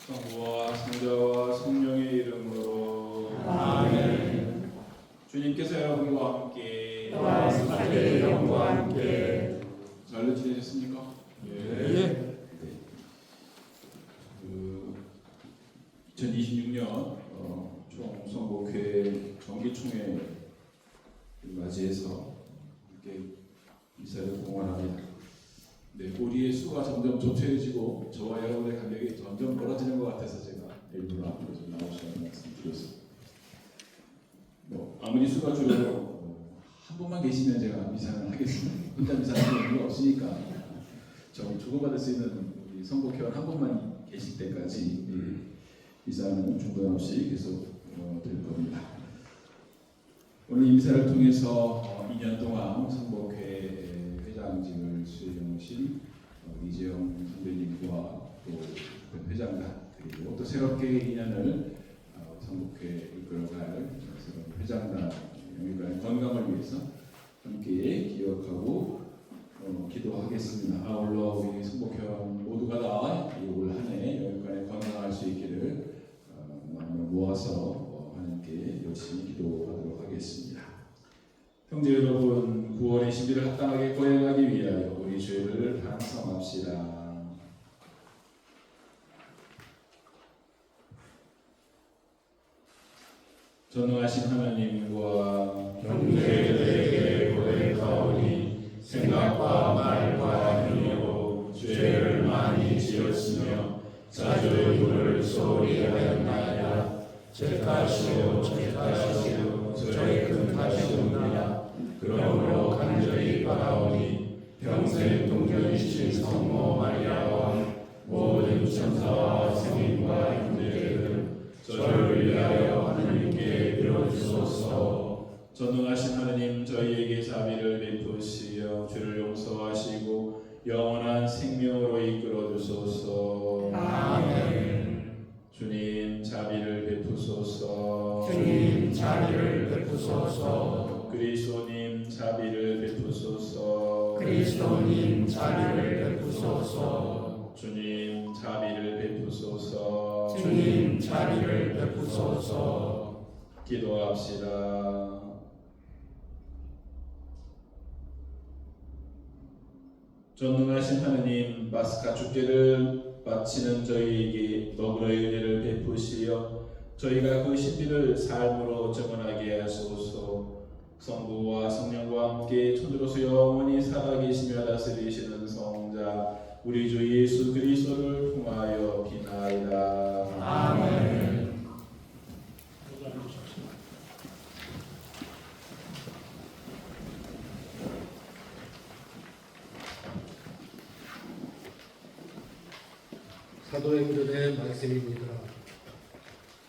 성부와 성자와 성령의 이름으로 아멘. 주님께서 여러분과 함께 영과 함께 잘로 지내셨습니까? 예. 2026년 총선거회 정기총회 맞이해서 이렇게 미사를 공헌합니다. 네, 우리의 수가 점점 조촐해지고 저와 여러분의 간격이 점점 멀어지는 것 같아서 제가 일부러 앞으로 좀 나오시라는 말씀드렸습니다. 아무리 수가 줄어도 한 분만 계시면 제가 미사를 하겠습니다. 혼자 미사하는 이유가 없으니까 저 주고받을 수 있는 우리 선곡회원 한 분만 계실 때까지 미사는 중단 없이 계속 될 겁니다. 오늘 이 미사를 통해서 2년 동안 선곡회 회장직을 수행해 오신 이재영 선배님과 또 회장단 그리고 또 새롭게 2년을 선곡회 이끌어갈 새로운 회장단 영예관의 건강을 위해서 함께 기억하고 기도하겠습니다. 아울러 우리 선곡회원 모두가 다 올 한해 영예관에 건강할 수 있기를 마음을 모아서 하나님께 열심히 기도하도록 하겠습니다. 형제 여러분, 9월의 신비를 합당하게 거행하기 위하여 우리 죄를 반성합시다. 전능하신 하나님과 형제들에게 고백하오니 생각과 말과 행위로 죄를 많이 지었으며 자주 입을 소홀히 하였나이다. 제 탓이요 저희 큰 탓이 없느냐. 그러므로 간절히 바라오니 평생 동정이신 성모 마리아와 모든 천사와 성인과 형제들 저를 위하여 하나님께 빌어주소서. 전능하신 하나님, 저희에게 자비를 베푸시어 죄를 용서하시고 영원한 생명으로 이끌어 주소서. 아멘. 주님, 자비를 베푸소서. 주님 자비를 베푸소서. 그리스도님, 자비를 베푸소서. 그리스도님 자비를 베푸소서. 주님, 자비를 베푸소서. 주님 자비를 베푸소서. 기도합시다. 전능하신 하나님, 파스카 축제를 마치는 저희에게 너그러의 은혜를 베푸시어 저희가 그 신비를 삶으로 증언하게 하소서. 성부와 성령과 함께 천주로서 영원히 살아계시며 다스리시는 성자 우리 주 예수 그리스도를 통하여 비나이다. 아멘. 사도행전의 말씀입니다.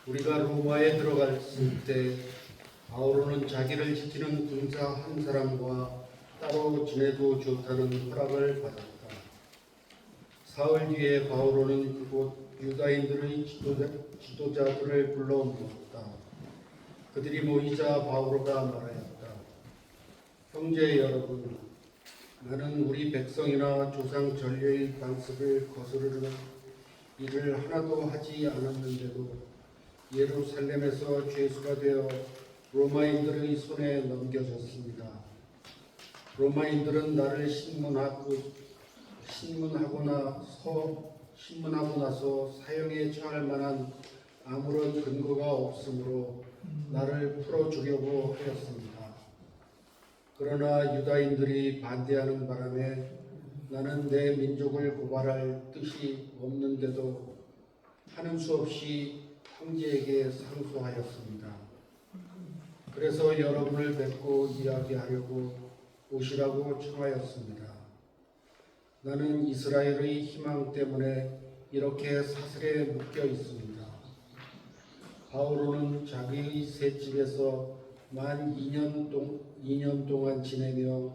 우리가 로마에 들어갔을 때 바오로는 자기를 지키는 군사 한 사람과 따로 지내도 좋다는 허락을 받았다. 사흘 뒤에 바오로는 그곳 유다인들의 지도자들을 불러 모았다. 그들이 모이자 바오로가 말하였다. 형제 여러분, 나는 우리 백성이나 조상 전례의 관습을 거스르는 일을 하나도 하지 않았는데도 예루살렘에서 죄수가 되어 로마인들의 손에 넘겨졌습니다. 로마인들은 나를 신문하고 나서 사형에 처할 만한 아무런 근거가 없으므로 나를 풀어주려고 하였습니다. 그러나 유다인들이 반대하는 바람에 나는 내 민족을 고발할 뜻이 없는데도 하는 수 없이 형제에게 상소하였습니다. 그래서 여러분을 뵙고 이야기하려고 오시라고 청하였습니다. 나는 이스라엘의 희망 때문에 이렇게 사슬에 묶여 있습니다. 바오로는 자기의 셋집에서 만 2년 동안 지내며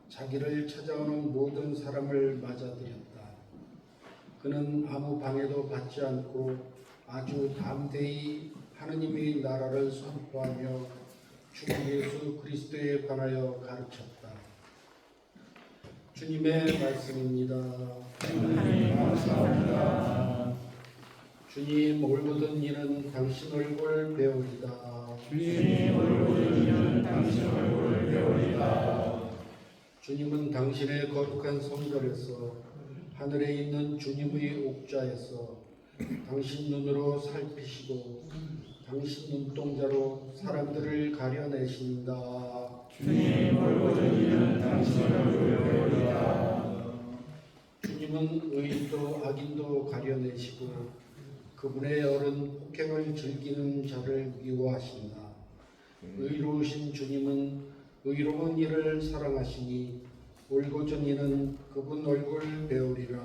자기를 찾아오는 모든 사람을 맞아들였다. 그는 아무 방해도 받지 않고 아주 담대히 하느님의 나라를 선포하며 주 예수 그리스도에 관하여 가르쳤다. 주님의 말씀입니다. 하나님 감사합니다. 주님 올보던 이는 당신 얼굴 배우리다. 주님 얼굴은 당신 얼굴을 배우리다. 주님은 당신의 거룩한 성전에서 하늘에 있는 주님의 옥좌에서 당신 눈으로 살피시고 당신 눈동자로 사람들을 가려내신다. 주님 얼굴은 당신 얼굴을 배우리다. 주님은 의인도 악인도 가려내시고 그분의 어른 폭행을 즐기는 자를 미워하신다. 의로우신 주님은 의로운 이를 사랑하시니 올고전 이는 그분 얼굴 배우리라.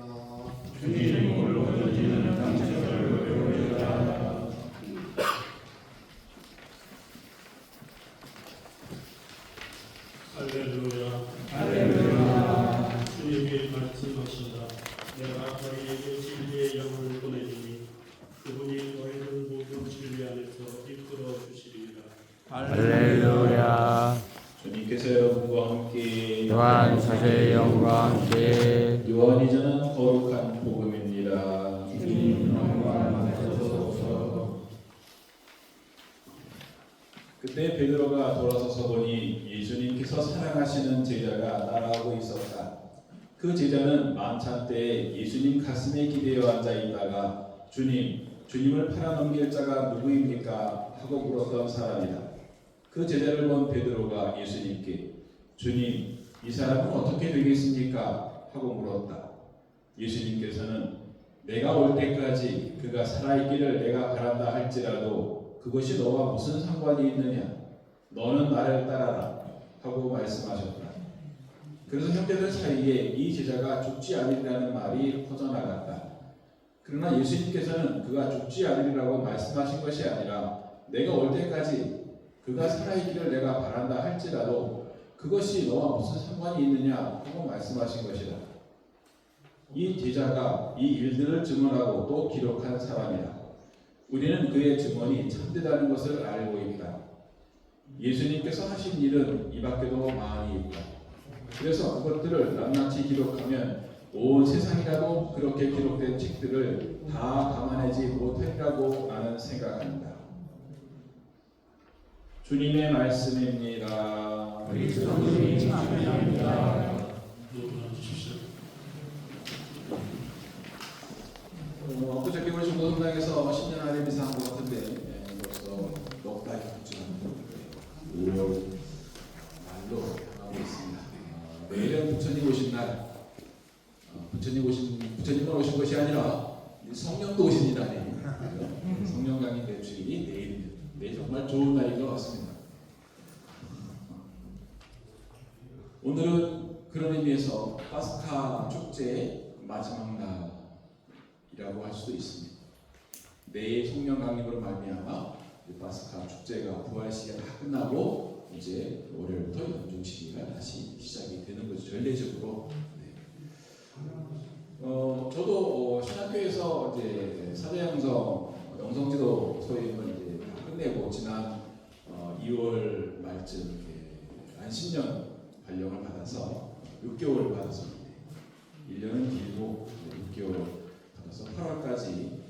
주님 얼굴은 당신 얼굴을 배우리다. 할렐루야. 할렐루야. 주님이 말씀하신다. 내가 너희에게 진리의 영을 보내주니 그분이 너희를 모든 진리 안에서 이끌어 주시리라. 할렐루야. 주님께서 여러분과 함께 요한 사제의 영과 함께 요한이 전한 거룩한 복음입니다. 주님 영광 받으소서. 그때 베드로가 돌아서서 보니 예수님께서 사랑하시는 제자가 따라오고 있었다. 그 제자는 만찬 때에 예수님 가슴에 기대어 앉아 있다가 주님을 팔아넘길 자가 누구입니까? 하고 물었던 사람이다. 그 제자를 본 베드로가 예수님께 주님, 이 사람은 어떻게 되겠습니까? 하고 물었다. 예수님께서는 내가 올 때까지 그가 살아있기를 내가 바란다 할지라도 그것이 너와 무슨 상관이 있느냐? 너는 나를 따라라 하고 말씀하셨다. 그래서 형제들 사이에 이 제자가 죽지 않으리라는 말이 퍼져나갔다. 그러나 예수님께서는 그가 죽지 않으리라고 말씀하신 것이 아니라 내가 올 때까지 그가 살아있기를 내가 바란다 할지라도 그것이 너와 무슨 상관이 있느냐 하고 말씀하신 것이다. 이 제자가 이 일들을 증언하고 또 기록한 사람이다. 우리는 그의 증언이 참되다는 것을 알고 있다. 예수님께서 하신 일은 이 밖에도 많이 있다. 그래서 그것들을 낱낱이 기록하면 온 세상이라도 그렇게 기록된 책들을 다 담아내지 못하리라고 나는 생각합니다. 주님의 말씀입니다. 그리스도님 찬양합니다. 노래 주십시오. 엊그저께 우리 중고성당에서 신년 아래 미사 한 것 같은데 벌써 넉 달이 지났는데 5월 말로 하고 있습니다. 내일은 부처님 오신 날, 부처님만 오신 것이 아니라 성령도 오신 날이에요. 성령 강의 대축일이 내일입니다. 내일 정말 좋은 날인 것 같습니다. 오늘은 그런 의미에서 파스카 축제의 마지막 날이라고 할 수도 있습니다. 내일 성령 강림으로 말미암아 파스카 축제가 부활 시기가 다 끝나고 이제 월요일부터 연중 시기가 다시 시작이 되는 거죠. 전례적으로. 저도 신학교에서 이제 사제영성 영성지도 소임을 이제 다 끝내고 지난 2월 말쯤 안신년 발령을 받아서 6개월 받았었는데 1년은 길고 6개월 받아서 8월까지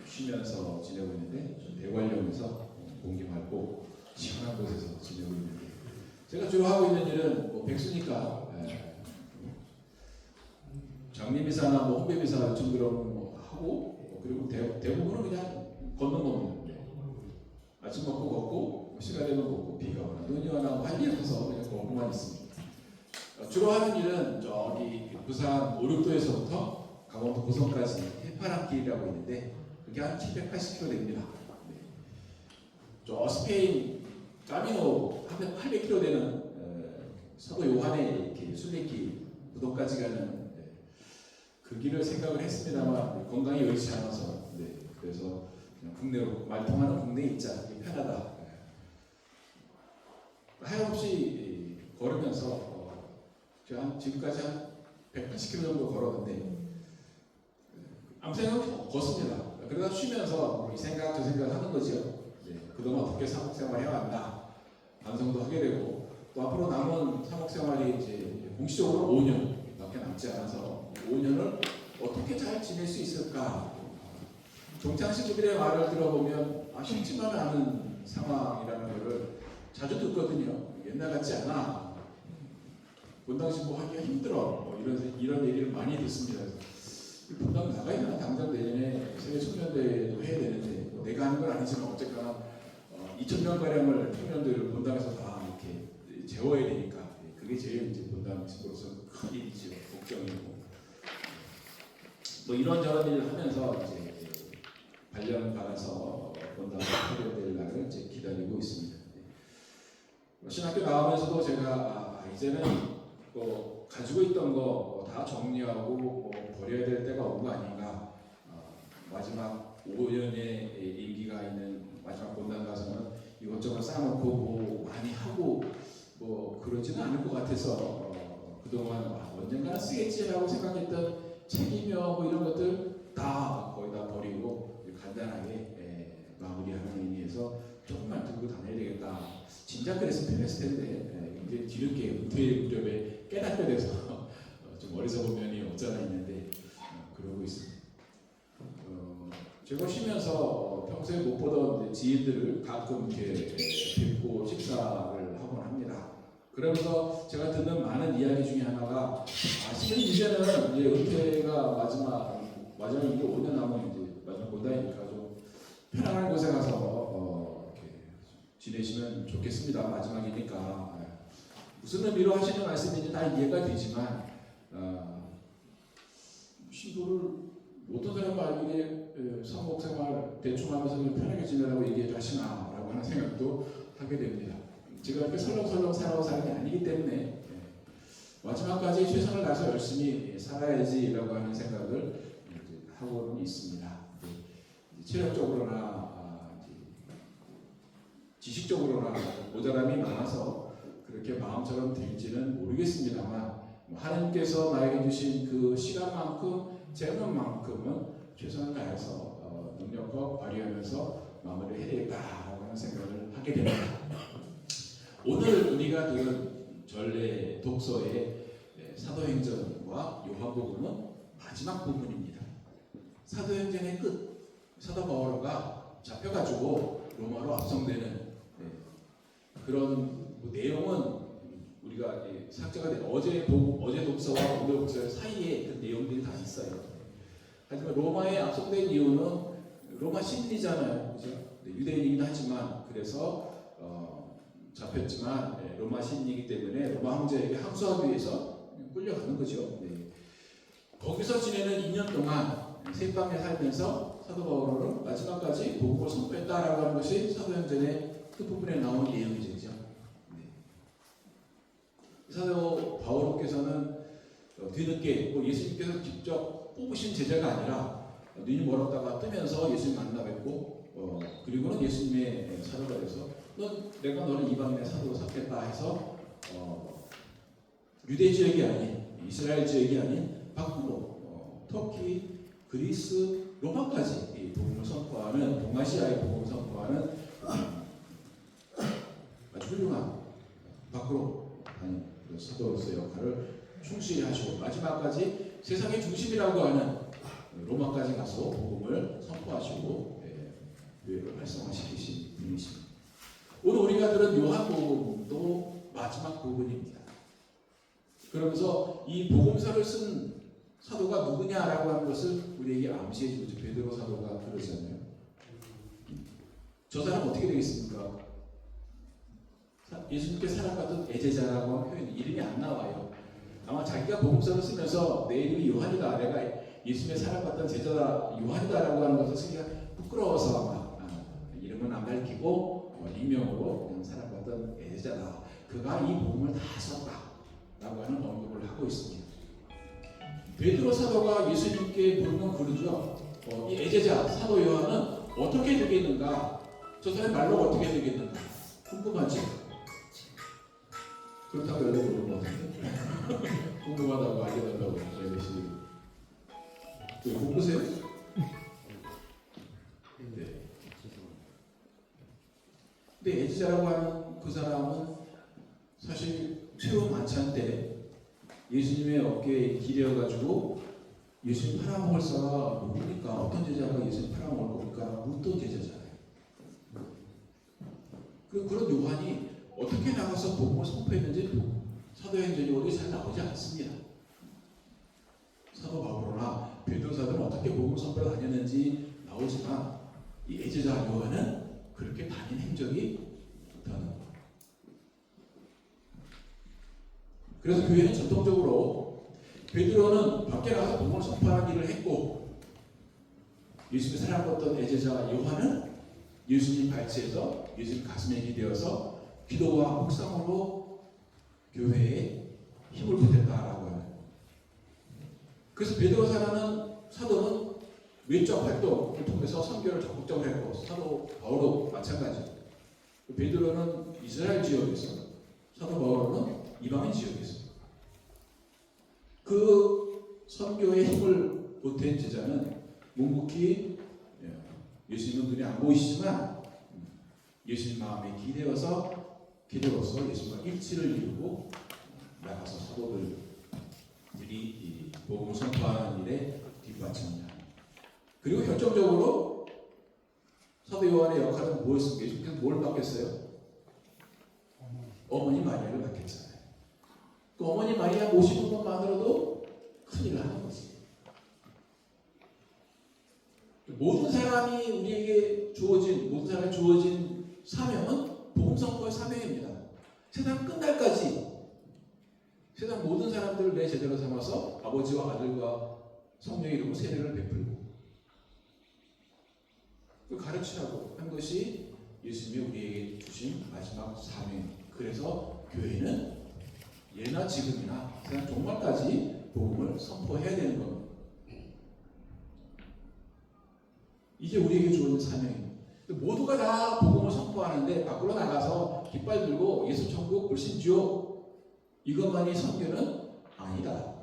쉬면서 지내고 있는데 좀 대관령에서 공기 맑고 시원한 곳에서 지내고 있는데 제가 주로 하고 있는 일은 뭐 백수니까 장례미사나 뭐 홍배미사 요즘 그런 거 하고 그리고 대부분은 그냥 걷는 겁니다. 아침 먹고 걷고 시간 되면 걷고 비가 오나 눈이 오나 할 일 없어서 그냥 걷고만 있습니다. 주로 하는 일은 저기 부산 오륙도에서부터 강원도 고성까지 해파람길이라고 있는데 그게 한 780km 됩니다. 저 스페인 까미노 800km 되는 서도 요한의 이렇게 순례길 무도까지 가는 그 길을 생각을 했습니다만 건강이 여의치 않아서 그래서 그냥 국내로 말 통하는 국내에 있자. 이게 편하다. 하염없이 걸으면서 제가 지금까지 한 180km 정도 걸었는데 아무 생각 없이 걷습니다. 그러다 쉬면서 이 생각 저 생각 하는 거죠. 그동안 어떻게 사목생활 해왔나 반성도 하게 되고 또 앞으로 남은 사목생활이 이제 공식적으로 5년밖에 남지 않아서 5년을 어떻게 잘 지낼 수 있을까. 동창 식구들의 말을 들어보면 쉽지만 않은 상황이라는 것을 자주 듣거든요. 옛날 같지 않아. 본당 신고하기가 힘들어. 이런 얘기를 많이 듣습니다. 본당 나가 있나? 당장 내년에 세계 청년대회도 해야 되는데 내가 하는 건 아니지만 어쨌거나 2,000명 가량을 청년들을 본당에서 다 이렇게 재워야 되니까 그게 제일 이제 본당 신고로서 큰 일이죠. 걱정이고 이런저런 일을 하면서 이제 발령을 받아서 본당 하려될 날을 이제 기다리고 있습니다. 신학교 나오면서도 제가 이제는 가지고 있던 거 다 정리하고 버려야 될 때가 온 거 아닌가. 마지막 5년의 임기가 있는 마지막 본당 가서는 이것저것 쌓아놓고 많이 하고 그러지는 않을 것 같아서 그동안 언젠가는 쓰겠지라고 생각했던 책이며 이런 것들 다 거의 다 버리고 간단하게 마무리하는 의미에서 조금만 들고 다녀야 되겠다. 진작 그래서 편했을 텐데 이제 뒤늦게 은퇴 무렵에 깨닫게 돼서 좀 어리석은 면이 없지 않아 있는데 그러고 있습니다. 제가 쉬면서 평소에 못 보던 지인들을 가끔 이렇게 뵙고 식사를 하곤 합니다. 그러면서 제가 듣는 많은 이야기 중에 하나가 사실은 이제는 이제 은퇴가 마지막 이제 5년 남은 이제 마지막 본당이니까 좀 편안한 곳에 가서 이렇게 지내시면 좋겠습니다. 마지막이니까. 무슨 의미로 하시는 말씀인지 다 이해가 되지만 신도를 어떤 사람 말기에 사목생활 대충 하면서 편하게 지내라고 얘기하시나 라고 하는 생각도 하게 됩니다. 제가 이렇게 설렁설렁 살아온 사람이 아니기 때문에 마지막까지 최선을 다해서 열심히 살아야지라고 하는 생각을 하고는 있습니다. 체력적으로나 지식적으로나 모자람이 많아서 그렇게 마음처럼 될지는 모르겠습니다만 하나님께서 나에게 주신 그 시간만큼 재능만큼은 최선을 다해서 능력과 발휘하면서 마무리를 해야 되겠다라고 하는 생각을 하게 됩니다. 오늘 우리가 들은 전례 독서의 사도행전과 요한복음은 마지막 부분입니다. 사도행전의 끝, 사도 바오로가 잡혀가지고 로마로 압송되는 그런 내용은 우리가 삭제가 된 어제 독서와 오늘 독서 사이에 그 내용들이 다 있어요. 하지만 로마에 압송된 이유는 로마 시민이잖아요, 그죠? 유대인이긴 하지만 그래서 잡혔지만 로마 시민이기 때문에 로마 황제에게 항소하기 위해서 끌려가는 거죠. 거기서 지내는 2년 동안 새방에 살면서 사도 바오로는 마지막까지 복음을 선포했다라고 하는 것이 사도행전의 끝부분에 나오는 내용이죠. 사도 바오로께서는 뒤늦게 예수님께서 직접 뽑으신 제자가 아니라 눈이 멀었다가 뜨면서 예수님 만나 뵙고 그리고는 예수님의 사도가 돼서 내가 너를 이방인의 사도로 삼겠다 해서 유대 지역이 아닌 이스라엘 지역이 아닌 밖으로 터키, 그리스, 로마까지 이 복음을 선포하는 동아시아의 복음을 선포하는 아주 훌륭한 밖으로 사도로서의 역할을 충실히 하시고 마지막까지 세상의 중심이라고 하는 로마까지 가서 복음을 선포하시고 교회를 활성화시키신 분이십니다. 오늘 우리가 들은 요한복음도 마지막 부분입니다. 그러면서 이 복음서를 쓴 사도가 누구냐라고 하는 것을 우리에게 암시해주고 베드로 사도가 그러잖아요. 저 사람 어떻게 되겠습니까? 예수님께 사랑받던 애제자라고 하는 표현이 이름이 안 나와요. 아마 자기가 복음서를 쓰면서 내 이름이 요한이다, 내가 예수님의 사랑받던 제자다 요한이다라고 하는 것을 쓰기가 부끄러워서 아마 이름은 안 밝히고 익명으로 그냥 사랑받던 애제자다, 그가 이 복음을 다 썼다라고 하는 언급을 하고 있습니다. 베드로 사도가 예수님께 부르는 부르죠. 이 애제자 사도 요한은 어떻게 되겠는가? 저 사람의 말로 어떻게 되겠는가? 궁금하지? 그렇다고 연락 오는 거 같은데? 궁금하다고 알려달라고 연락이 왜 궁금하세요? 네. 근데 애지자라고 하는 그 사람은 사실 최후 만찬 때 예수님의 어깨에 기대어가지고 예수님 팔아먹을 사가 누굽니까? 어떤 제자가 예수님 팔아먹을 겁니까? 묻던 제자잖아요. 그런 요한이 어떻게 나가서 복음을 선포했는지 사도행전이 어디 잘 나오지 않습니다. 사도 바울이나 베드로 사도는 어떻게 복음을 선포를 다녔는지 나오지만 이 애제자 요한은 그렇게 다닌 행적이 없다는 거예요. 그래서 교회는 전통적으로 베드로는 밖에 나가서 복음을 선포하는 일을 했고 예수님을 사랑했던 애제자 요한은 예수님 발치에서 예수님 가슴에 기대어서 기도와 묵상으로 교회에 힘을 보탰다라고 하는. 그래서 베드로 사도는 외적 활동을 통해서 선교를 적극적으로 했고 사도 바울도 마찬가지. 베드로는 이스라엘 지역에서 사도 바울은 이방인 지역에서 그 선교의 힘을 보탠 제자는 묵묵히 예수님은 눈에 안 보이시지만 예수님 마음에 기대어서 예수님과 일치를 이루고 나가서 사도들이 이 복음을 선포하는 일에 뒷받침합니다. 그리고 결정적으로 사도 요한의 역할은 뭐였습니까? 예수님께서 뭘 맡겼어요? 어머니 마리아를 맡겼잖아요. 그 어머니 마리아 모시는 것만으로도 큰일을 하는 거지. 모든 사람이 우리에게 모든 사람이 주어진 사명은 복음 선포의 사명입니다. 세상 끝날까지 세상 모든 사람들을 내 제자로 삼아서 아버지와 아들과 성령의 이름으로 세례를 베풀고 그 가르치라고 한 것이 예수님이 우리에게 주신 마지막 사명. 그래서 교회는 예나 지금이나 세상 종말까지 복음을 선포해야 되는 겁니다. 이게 우리에게 주어진 사명입니다. 모두가 다 복음을 선포하는데 밖으로 나가서 깃발 들고 예수 천국 불신지요 이것만이 선교는 아니다.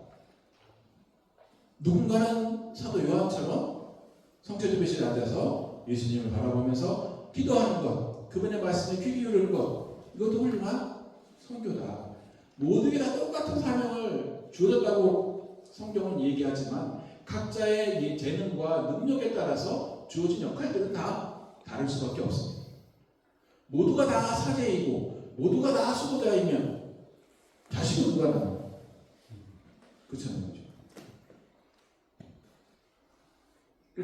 누군가는 사도 요한처럼 성체조배실에 앉아서 예수님을 바라보면서 기도하는 것, 그분의 말씀에 귀 기울이는 것, 이것도 훌륭한 선교다. 모두에게 다 똑같은 사명을 주어졌다고 성경은 얘기하지만 각자의 재능과 능력에 따라서 주어진 역할들은 다 다를 수밖에 없습니다. 모두가 다 사제이고 모두가 다 수고자이면 자식은 누가 나요? 그렇잖아요.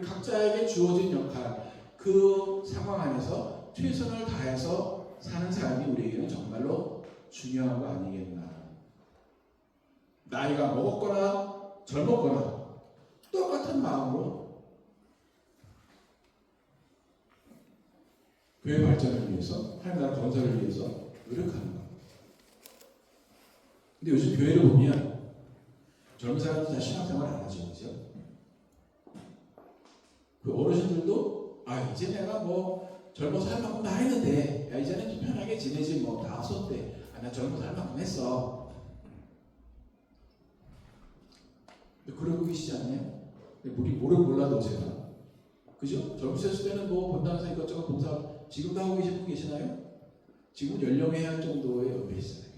각자에게 주어진 역할, 그 상황 안에서 최선을 다해서 사는 삶이 우리에게는 정말로 중요한 거 아니겠나. 나이가 먹었거나 젊었거나 똑같은 마음으로 교회 발전을 위해서, 하나님 나라 건설을 위해서 노력하는 것. 근데 요즘 교회를 보면 젊은 사람들 다 신앙생활 안 하죠, 그죠? 그 어르신들도 이제 내가 뭐 젊어서 할 만큼 다 했는데 이제는 좀 편하게 지내지 뭐 다 썼대. 나 젊어서 할 만큼 했어. 그러고 계시지 않나요? 우리 몰라도 제가 그죠? 젊으셨을 때는 뭐 본당에서 이것저것 봉사 지금도 하고 계신 분 계시나요? 지금은 연령해야 할 정도의 연배시잖아요.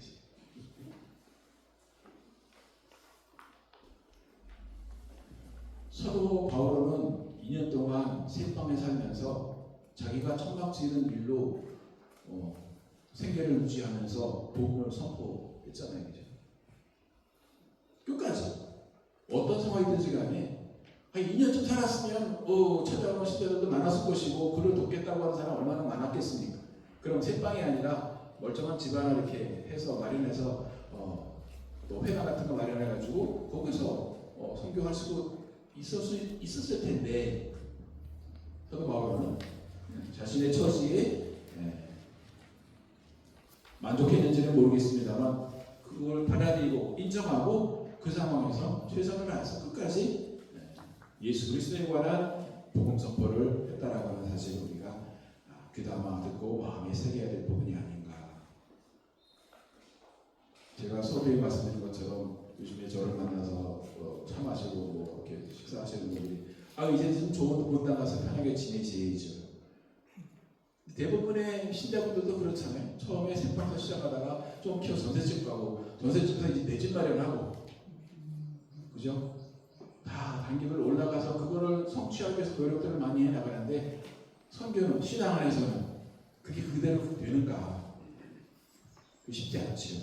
사도 바울은 2년 동안 새방에 살면서 자기가 천막 지는 일로 생계를 유지하면서 복음을 선포했잖아요. 그죠? 끝까지 어떤 상황이든지 간에 2년쯤 살았으면 찾아오는 시대들도 많았을 것이고 그를 돕겠다고 하는 사람 얼마나 많았겠습니까? 그럼 새방이 아니라 멀쩡한 집안을 이렇게 해서 마련해서 또 회관 같은 거 마련해가지고 거기서 선교할 수 있었을 텐데 사도 바울은 자신의 처지에 만족했는지는 모르겠습니다만 그걸 받아들이고 인정하고 그 상황에서 최선을 다해서 끝까지 예수 그리스도에 관한 복음 선포를 했다. 했다라고 하는 사실을 우리가 귀담아 듣고 마음에 새겨야 될 부분이 아닌가. 제가 서두에 말씀드린 것처럼 요즘에 저를 만나서 차 마시고 뭐 이렇게 식사하시는 분들이 이제 좀 좋은 본당 가서 편하게 지내셔야죠. 대부분의 신자분들도 그렇잖아요. 처음에 생방송 시작하다가 좀 키워 전셋집 가고 전셋집에서 이제 내 집 마련하고, 그죠? 다 단계를 올라가서 그거를 성취하기 위해서 노력들을 많이 해나가는데 선교는 신앙 안에서는 그게 그대로 되는가? 쉽지 않지요.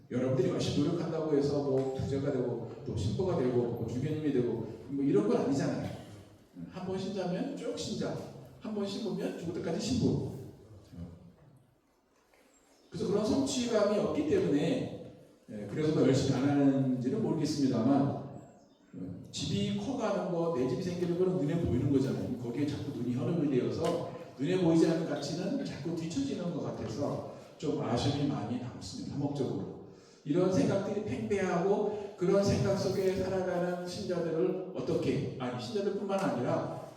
여러분들이 열심히 노력한다고 해서 뭐 부자가 되고 또 신부가 되고 뭐 주교님이 되고 뭐 이런 건 아니잖아요. 한 번 신자면 쭉 신자, 한 번 신부면 죽을 때까지 신부. 그래서 그런 성취감이 없기 때문에 그래서 더 열심히 안 하는지는 모르겠습니다만 집이 커가는 거, 내 집이 생기는 거는 눈에 보이는 거잖아요. 거기에 자꾸 눈이 현혹이 되어서 눈에 보이지 않는 가치는 자꾸 뒤처지는 것 같아서 좀 아쉬움이 많이 남습니다. 화목적으로. 이런 생각들이 팽배하고 그런 생각 속에 살아가는 신자들을 어떻게, 신자들뿐만 아니라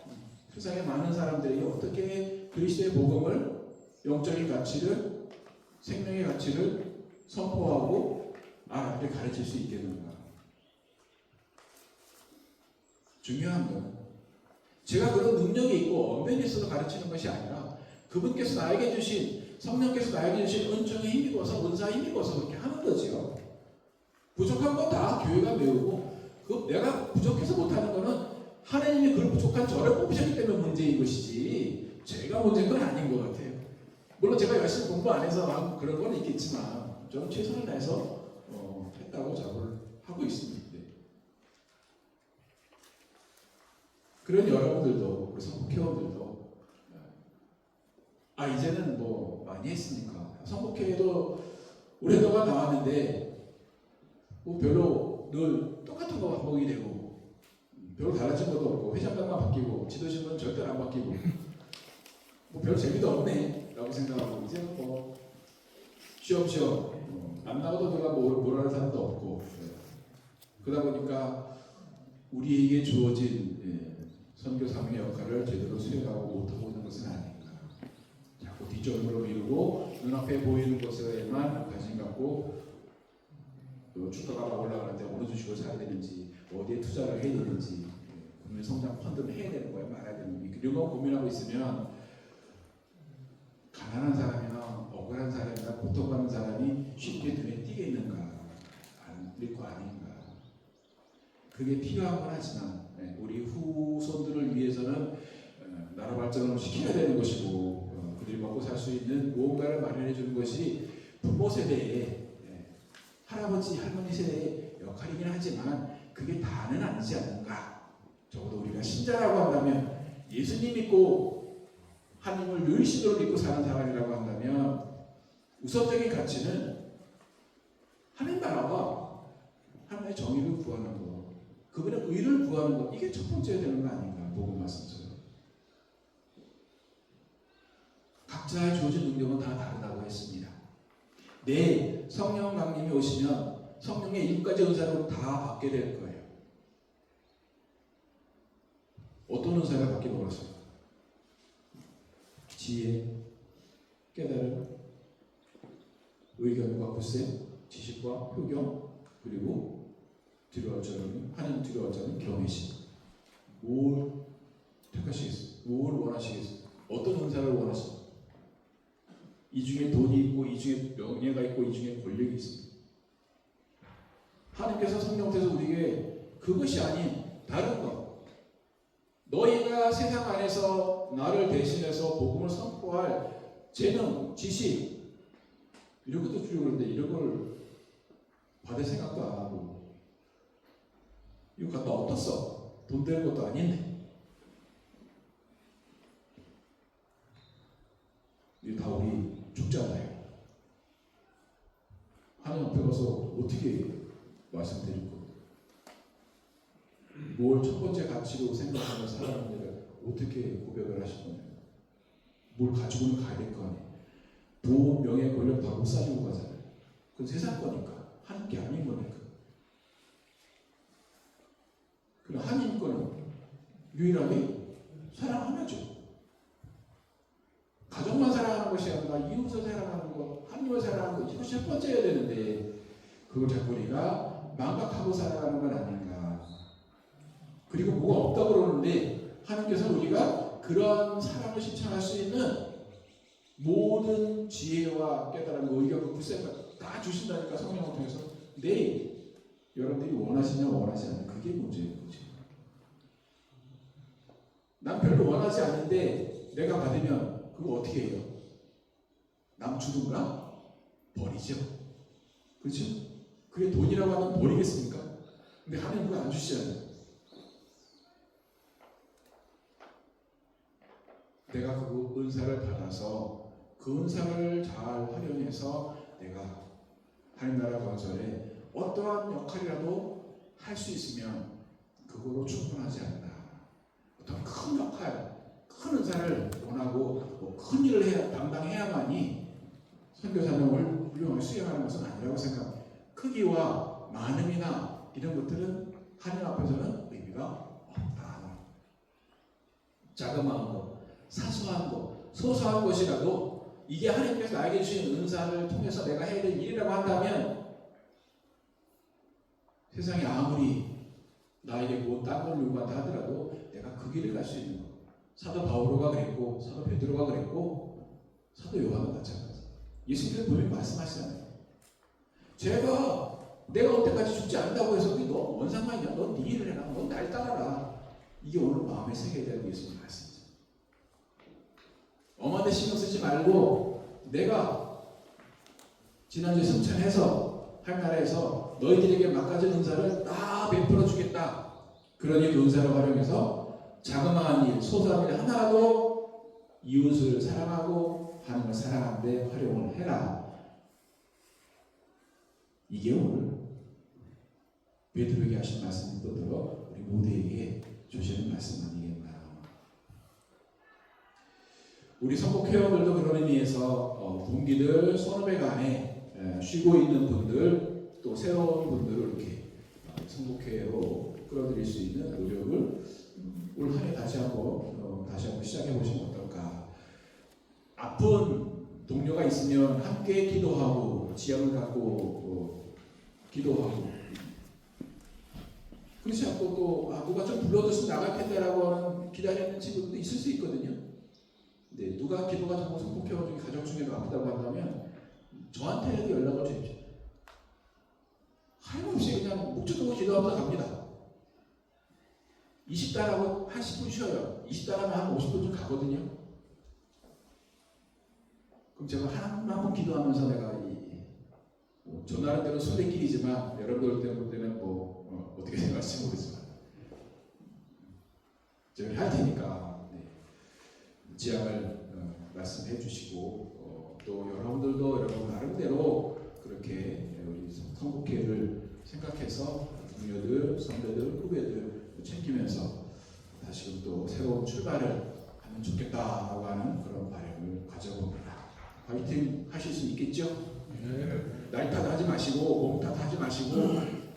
세상에 많은 사람들이 어떻게 그리스도의 복음을, 영적인 가치를, 생명의 가치를 선포하고 알아듣게 가르칠 수 있겠는가. 중요한 건 제가 그런 능력이 있고 언변이 있어서 가르치는 것이 아니라 그분께서 나에게 주신, 성령께서 나에게 주신 은총에 힘입어서, 은사에 힘입어서 그렇게 하는 거지요. 부족한 건 다 교회가 메우고, 내가 부족해서 못하는 거는 하나님이 그 부족한 저를 뽑으셨기 때문에 문제인 것이지 제가 문제인 건 아닌 것 같아요. 물론 제가 열심히 공부 안 해서 그런 건 있겠지만 저는 최선을 다해서 했다고 자부를 하고 있습니다. 그런 여러분들도, 그래서 국회의원들도 이제는 뭐 많이 했으니까 성북회에도 올해도가 나왔는데 뭐 별로 늘 똑같은 거 반복이 되고 별로 달라진 것도 없고 회장단만 바뀌고 지도신문 절대 안 바뀌고 뭐 별 재미도 없네 라고 생각하고 이제는 뭐 쉬엄쉬엄 안 나와도 누가 뭐라는 사람도 없고 그러다 보니까 우리에게 주어진 선교 사명의 역할을 제대로 수행하고 못하고 있는 것은 아닌가. 자꾸 뒷전으로 미루고 눈앞에 보이는 것에만 관심 갖고 또 주가가 올라가는데 어느 주식을 사야 되는지 어디에 투자를 해야 되는지 국민 성장 펀드를 해야 되는 거야 말아야 되는 거야 이런 거 고민하고 있으면 가난한 사람이나 억울한 사람이나 고통받는 사람이 쉽게 눈에 띄겠는가 안 뜰 거 아닌가. 그게 필요한 건 하지만 우리 후손들을 위해서는 나라 발전을 시켜야 되는 것이고 그들이 먹고 살 수 있는 무언가를 마련해 주는 것이 부모 세대의 할아버지 할머니 세대의 역할이긴 하지만 그게 다는 아니지 않는가. 적어도 우리가 신자라고 한다면 예수님 믿고 하나님을 유일신으로 믿고 사는 사람이라고 한다면 우선적인 가치는 하나님 나라와 하나님의 정의를 구하는 것, 그분의 의를 구하는 것, 이게 첫 번째야 되는 거 아닌가. 복음 말씀처럼 각자의 주어진 능력은 다 다르다고 했습니다. 성령 강림이 오시면 성령의 7가지 은사를 다 받게 될 거예요. 어떤 은사를 받기로 그랬어요? 지혜, 깨달음, 의견과 굳셈, 지식과 효경, 그리고 두려워할 자는 하나님 두려워할 자는 경외심. 뭘 택하시겠어요? 뭘 원하시겠어요? 어떤 은사를 원하십니까? 이 중에 돈이 있고 이 중에 명예가 있고 이 중에 권력이 있습니다. 하나님께서 성령께서 우리에게 그것이 아닌 다른 것, 너희가 세상 안에서 나를 대신해서 복음을 선포할 재능, 지식 이런 것도 주려고 그러는데 이런 걸 받을 생각도 안 하고 이거 갖다 어디다 써? 돈 되는 것도 아닌데 이게 다 우리 죽잖아요. 하나님 앞에 가서 어떻게 말씀드릴 거예요? 뭘 첫 번째 가치로 생각하는 사람들을 어떻게 고백을 하실 거냐? 뭘 가지고는 가야 될 거 아니에요. 돈, 명예, 권력 다 못 사주고 가잖아요. 그건 세상 거니까. 하는 게 아닌 거니까. 그럼 하나님 거는 유일하게 사랑하면죠. 사랑하는 것이 아니라 이웃을 사랑하는 것, 하나님을 사랑하는 것, 이것이 첫 번째여야 되는데 그걸 자꾸 우리가 망각하고 살아가는 건 아닌가. 그리고 뭐가 없다고 그러는데 하나님께서 우리가 그런 사랑을 실천할 수 있는 모든 지혜와 깨달음과 의견과 불생각 다 주신다니까 성령을 통해서. 네, 여러분들이 원하시냐 원하지 않냐 그게 문제인 거지. 난 별로 원하지 않는데 내가 받으면 그거 어떻게 해요? 남 주든가? 버리죠. 그렇죠? 그게 돈이라고 하면 버리겠습니까? 근데 하나님 그거 안 주시잖아요. 내가 그 은사를 받아서 그 은사를 잘 활용해서 내가 하나님 나라 건설에 어떠한 역할이라도 할 수 있으면 그거로 충분하지 않나. 어떤 큰 역할, 큰 은사를 원하고 큰 일을 담당해야만이 선교 사명을 훌륭하게 수행하는 것은 아니라고 생각합니다. 크기와 많음이나 이런 것들은 하나님 앞에서는 의미가 없다. 자그마한 것, 사소한 것, 소소한 것이라도 이게 하나님께서 나에게 주신 은사를 통해서 내가 해야 될 일이라고 한다면 세상에 아무리 나에게 딴 걸 요구한다 하더라도 내가 그 길을 갈 수 있는 것. 사도 바오로가 그랬고 사도 베드로가 그랬고 사도 요한도 마찬가지. 예수님께서 분명히 말씀하시잖아요. 내가 언제까지 죽지 않는다고 해서 너 원상만이냐? 넌 네 일을 해라. 넌 날 따라라. 이게 오늘 마음에 새겨야 되는 예수님 말씀이죠. 엄한테 신경 쓰지 말고 내가 지난주에 승천해서 하나님나라에서 너희들에게 맡겨진 은사를 다 베풀어 주겠다. 그러니 그 은사를 활용해서 자그마한 일, 소소한 일 하나라도 이웃을 사랑하고 하나님을 사랑하는 데 활용을 해라. 이게 오늘 베드로에게 하신 말씀인 것으로 우리 모두에게 주시는 말씀 아니겠나. 우리 선곡회원들도 그런 의미에서 동기들, 선후배가 안에 쉬고 있는 분들, 또 새로운 분들을 이렇게 선곡회로 끌어들일 수 있는 노력을 올 한 해 다시 한번 시작해 보시면 어떨까. 아픈 동료가 있으면 함께 기도하고 지향을 갖고 기도하고, 그렇지 않고 또 누가 좀 불러줘서 나갈 텐데라고 하는 기다리는 친구들도 있을 수 있거든요. 근데 누가 기도가 정말 선곡회원 중에 가족 중에도 아프다고 한다면 저한테라도 연락을 주십시오. 하염없이 그냥 목줄 두고 기도하면서 갑니다. 20달하고 한 10분 쉬어요. 20달하면 한 50분 좀 가거든요. 그럼 제가 한 번 기도하면서 내가 저 나름대로 소리끼리지만 여러분들 때는 어떻게 생각할지 모르지만 제가 할 테니까 지향을 말씀해 주시고 또 여러분들도 여러분 나름대로 그렇게 우리 선곡회를 생각해서 동료들, 선배들, 후배들 챙기면서 다시금 또 새로운 출발을 하면 좋겠다라고 하는 그런 바람을 가져봅니다. 파이팅 하실 수 있겠죠? 네. 날 탓하지 마시고 몸 탓하지 마시고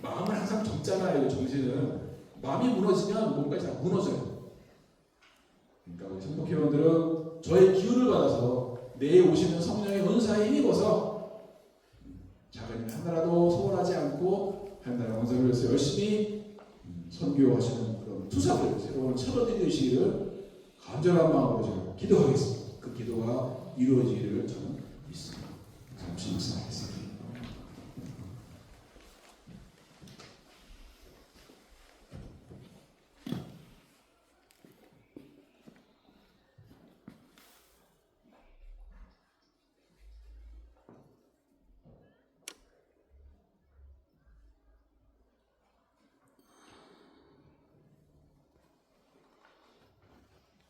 마음은 항상 젊잖아요. 정신은 마음이 무너지면 몸까지 다 무너져요. 그러니까 우리 선곡회원들은 저의 기운을 받아서 내에 오시는 성령의 은사에 힘입어서 작은 일 하나라도 소홀하지 않고 하나님의 건설을 위해서 열심히 선교하시는 그런 투사들, 새로운 철원들이 되시기를 간절한 마음으로 제가 기도하겠습니다. 그 기도가 이루어지기를 저는 믿습니다. 잠시 묵상하겠습니다.